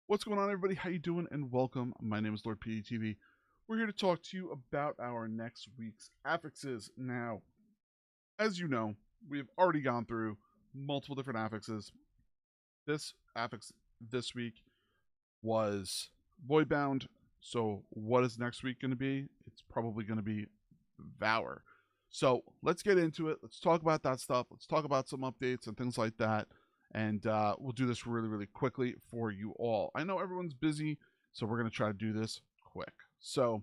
What's going on, everybody? How you doing? And welcome. My name is Lord PeteyTV. We're here to talk to you about our next week's affixes. Now, as you know, we have already gone through multiple different affixes. This affix this week was Voidbound. So, what is next week going to be? It's probably going to be Vour. So, let's get into it. Let's talk about that stuff. Let's talk about some updates and things like that. And we'll do this really, really quickly for you all. I know everyone's busy, so we're going to try to do this quick. So,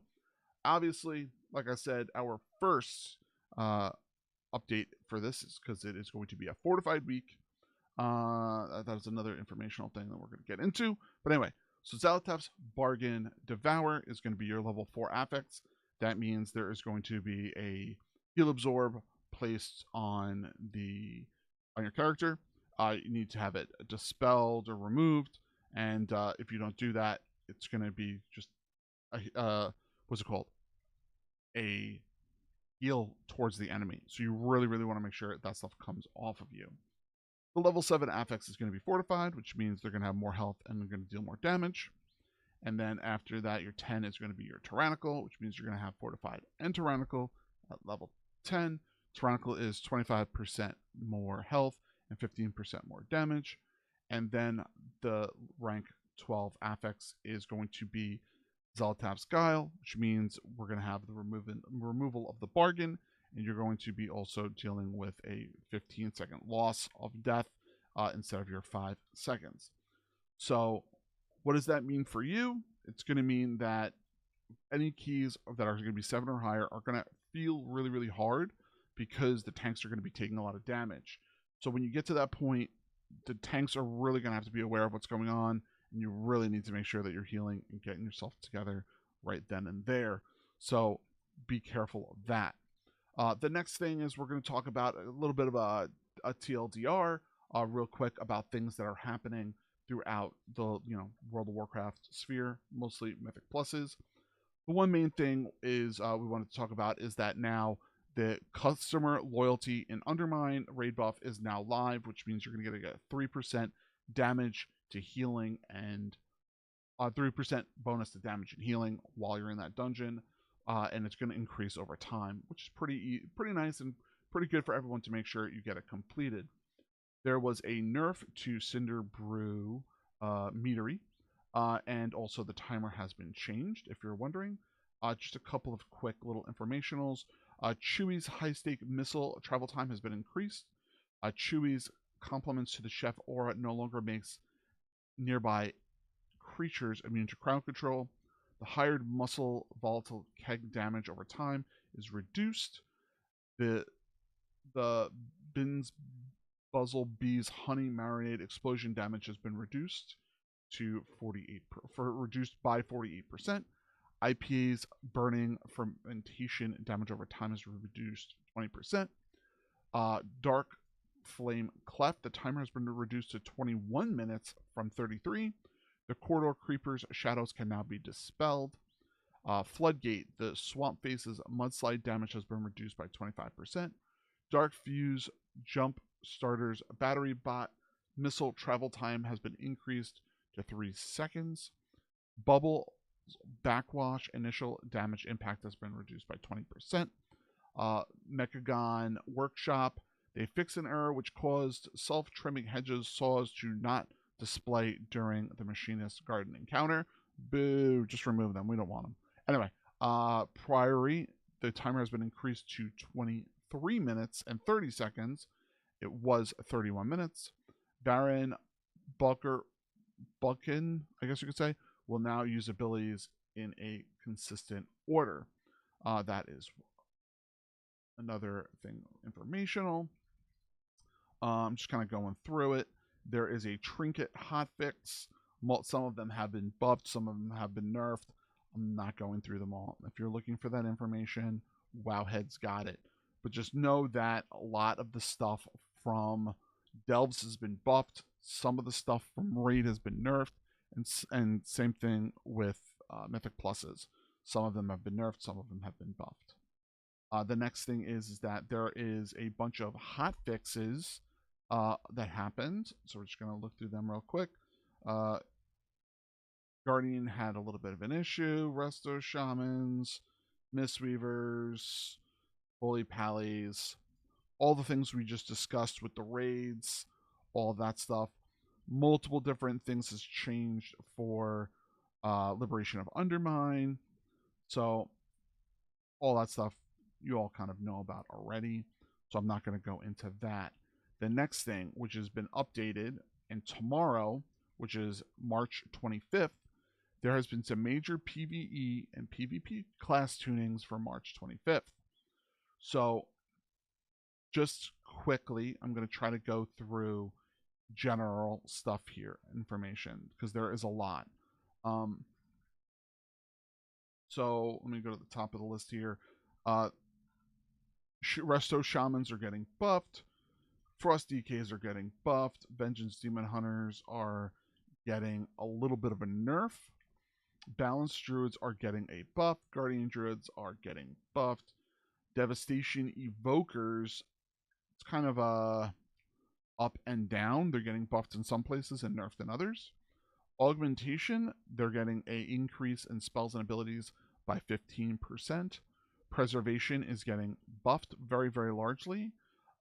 obviously, like I said, our first update for this is because it is going to be a fortified week. That is another informational thing that we're going to get into. But anyway, so Zalotav's Bargain Devour is going to be your level 4 affix. That means there is going to be a heal absorb placed on your character. You need to have it dispelled or removed, and if you don't do that, it's going to be just what's it called? A heal towards the enemy. So you really, really want to make sure that stuff comes off of you. The level 7 affix is going to be fortified, which means they're going to have more health and they're going to deal more damage. And then after that, your 10 is going to be your tyrannical, which means you're going to have fortified and tyrannical at level 10. Tyrannical is 25% more health and 15% more damage. And then the rank 12 affix is going to be Zalotav's Guile, which means we're going to have the removal of the bargain, and you're going to be also dealing with a 15-second loss of death instead of your 5 seconds. So what does that mean for you? It's going to mean that any keys that are going to be 7 or higher are going to feel really, really hard because the tanks are going to be taking a lot of damage. So when you get to that point, the tanks are really going to have to be aware of what's going on, and you really need to make sure that you're healing and getting yourself together right then and there. So be careful of that. The next thing is we're going to talk about a little bit of a TLDR real quick about things that are happening throughout the World of Warcraft sphere, mostly Mythic Pluses. The one main thing is we wanted to talk about is that now the customer loyalty in Undermine raid buff is now live, which means you're going to get a 3% damage to healing and 3% bonus to damage and healing while you're in that dungeon, and it's going to increase over time, which is pretty nice and pretty good for everyone to make sure you get it completed. There was a nerf to Cinder Brew meadery, and also the timer has been changed, if you're wondering. Just a couple of quick little informationals. Chewie's high-stake missile travel time has been increased. Chewie's compliments to the chef aura no longer makes nearby creatures immune to crowd control. The hired muscle volatile keg damage over time is reduced. The Bin's Buzzle Bee's honey marinade explosion damage has been reduced to reduced by 48%. IPA's burning fermentation damage over time is reduced 20%. Dark Flame Cleft, the timer has been reduced to 21 minutes from 33. The corridor creepers shadows can now be dispelled. Floodgate, the swamp face's mudslide damage has been reduced by 25%. Dark Fuse Jump Starter's battery bot missile travel time has been increased to 3 seconds. Bubble Backwash initial damage impact has been reduced by 20%. Mechagon Workshop, they fixed an error which caused self-trimming hedges saws to not display during the machinist garden encounter. Boo, just remove them. We don't want them. Anyway, Priory, the timer has been increased to 23 minutes and 30 seconds. It was 31 minutes. Baron Bucken, I guess you could say, will now use abilities in a consistent order. That is another thing informational. I'm just kind of going through it. There is a trinket hotfix. Some of them have been buffed, some of them have been nerfed. I'm not going through them all. If you're looking for that information, Wowhead's got it. But just know that a lot of the stuff from Delves has been buffed. Some of the stuff from Raid has been nerfed. And same thing with Mythic Pluses. Some of them have been nerfed, some of them have been buffed. The next thing is that there is a bunch of hot fixes that happened. So we're just going to look through them real quick. Guardian had a little bit of an issue. Resto Shamans, Mistweavers, Holy Pallies, all the things we just discussed with the raids, all that stuff. Multiple different things has changed for Liberation of Undermine. So all that stuff you all kind of know about already. So I'm not going to go into that. The next thing, which has been updated, and tomorrow, which is March 25th, there has been some major PvE and PvP class tunings for March 25th. So just quickly, I'm going to try to go through general stuff here, information, because there is a lot. So let me go to the top of the list here. Resto Shamans are getting buffed. Frost DKs are getting buffed. Vengeance Demon Hunters are getting a little bit of a nerf. Balanced Druids are getting a buff. Guardian Druids are getting buffed. Devastation Evokers, it's kind of a up and down. They're getting buffed in some places and nerfed in others. Augmentation, they're getting an increase in spells and abilities by 15%. Preservation is getting buffed very, very largely.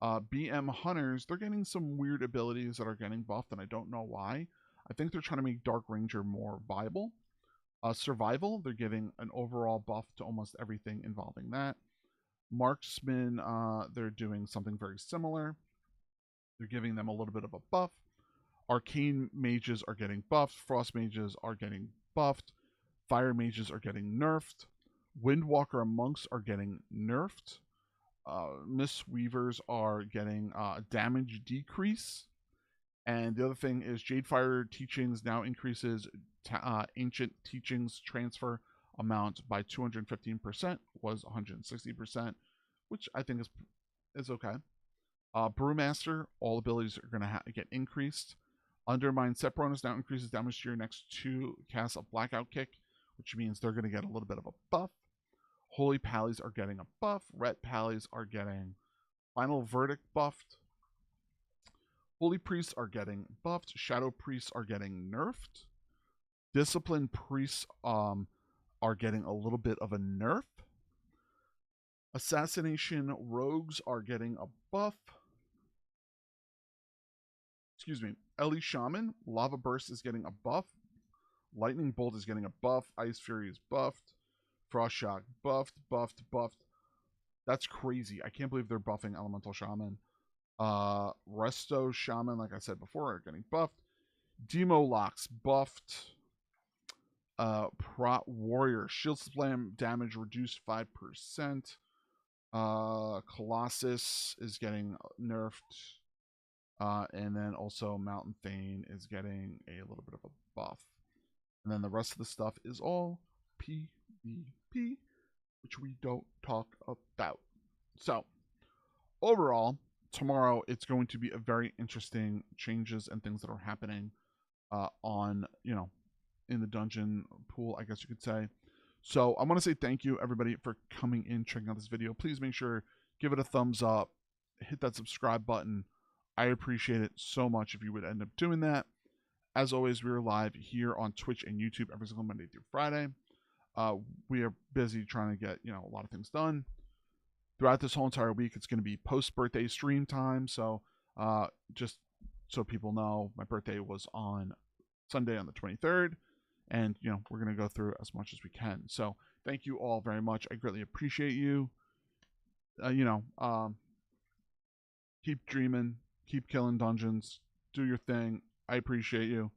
BM Hunters, they're getting some weird abilities that are getting buffed, and I don't know why. I think they're trying to make Dark Ranger more viable. Survival, they're giving an overall buff to almost everything involving that. Marksman, they're doing something very similar. They're giving them a little bit of a buff. Arcane mages are getting buffed. Frost mages are getting buffed. Fire mages are getting nerfed. Windwalker and monks are getting nerfed. Mistweavers are getting damage decrease. And the other thing is Jadefire Teachings now increases Ancient Teachings transfer amount by 215%, was 160%, which I think is okay. Brewmaster, all abilities are going to get increased. Undermine Set bonus now increases damage to your next 2 casts of Blackout Kick, which means they're going to get a little bit of a buff. Holy Pallies are getting a buff. Ret Pallies are getting Final Verdict buffed. Holy Priests are getting buffed. Shadow Priests are getting nerfed. Discipline Priests are getting a little bit of a nerf. Assassination Rogues are getting a buff. Excuse me. Ellie Shaman, Lava Burst is getting a buff. Lightning Bolt is getting a buff. Ice Fury is buffed. Frost Shock buffed. That's crazy. I can't believe they're buffing Elemental Shaman. Resto Shaman, like I said before, are getting buffed. Demo Locks buffed. Prot Warrior, Shield Slam damage reduced 5%. Colossus is getting nerfed. And then also Mountain Thane is getting a little bit of a buff. And then the rest of the stuff is all PvP, which we don't talk about. So, overall, tomorrow it's going to be a very interesting changes and things that are happening on, in the dungeon pool, I guess you could say. So I want to say thank you, everybody, for coming in, checking out this video. Please make sure, give it a thumbs up, hit that subscribe button. I appreciate it so much if you would end up doing that. As always, we are live here on Twitch and YouTube every single Monday through Friday. We are busy trying to get, a lot of things done. Throughout this whole entire week, it's going to be post-birthday stream time. So just so people know, my birthday was on Sunday on the 23rd. And, we're going to go through as much as we can. So thank you all very much. I greatly appreciate you. Keep dreaming. Keep killing dungeons. Do your thing. I appreciate you.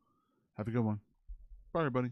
Have a good one. Bye, everybody.